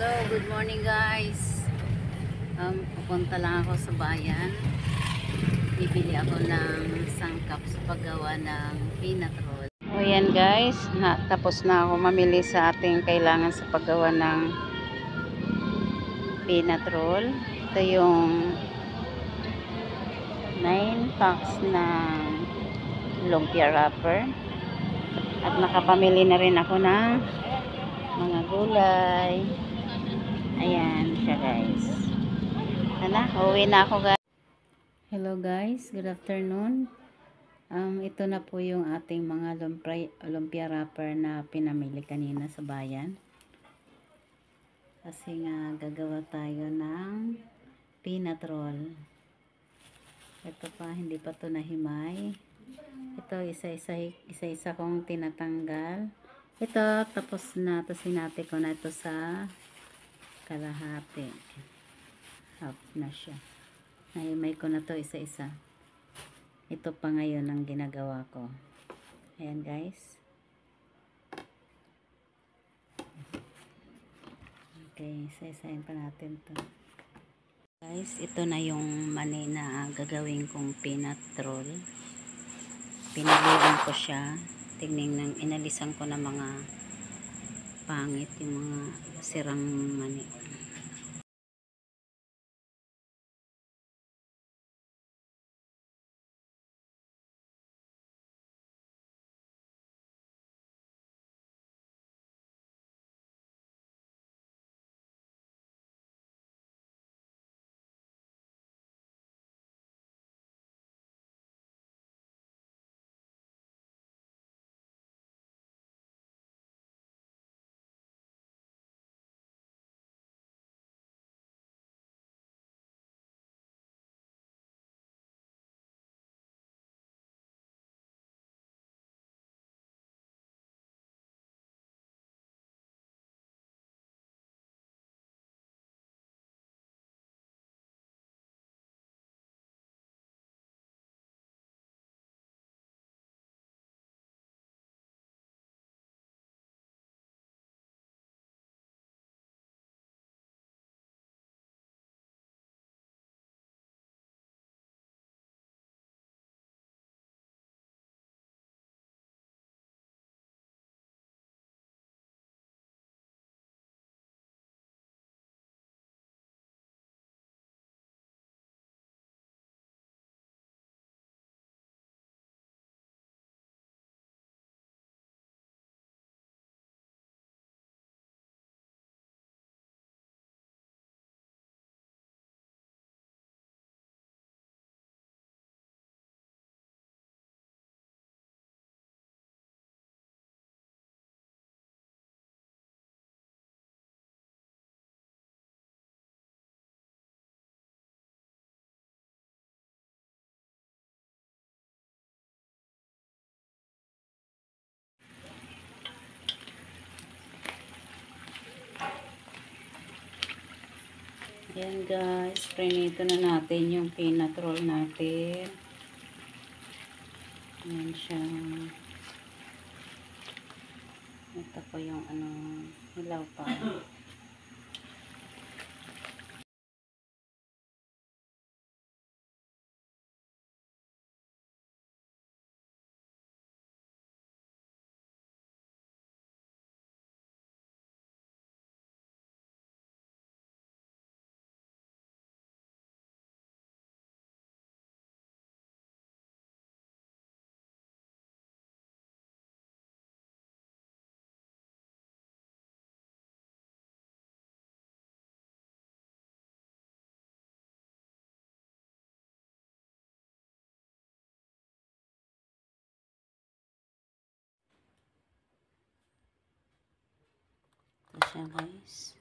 Hello, good morning guys. Pupunta lang ako sa bayan. Bibili ako ng sangkap sa paggawa ng peanut roll. O yan guys, tapos na ako mamili sa ating kailangan sa paggawa ng peanut roll. Ito yung 9 packs ng lumpia wrapper. At nakapamili na rin ako ng mga gulay. Ayan siya guys. Uwi na ako guys. Hello guys, good afternoon. Ito na po yung ating mga lumpia wrapper na pinamili kanina sa bayan. Kasi nga gagawa tayo ng peanut roll. Ito pa, hindi pa to nahimay. Ito isa-isa kong tinatanggal. Ito tapos na, tapos sinati ko na ito sa kalahati. Half na siya. Nahimay ko na to isa-isa. Ito pa ngayon ang ginagawa ko. Ayan guys. Okay, isa-isahin pa natin to. Guys, ito na yung mani na gagawin kong peanut roll. Pinilihan ko siya. Tignan, inalisan ko na mga pangit, yung mga sirang mani. Ayan guys, prinito na natin yung peanut roll natin. Ayan siya. Ito po yung hilaw pa. Ito siya guys.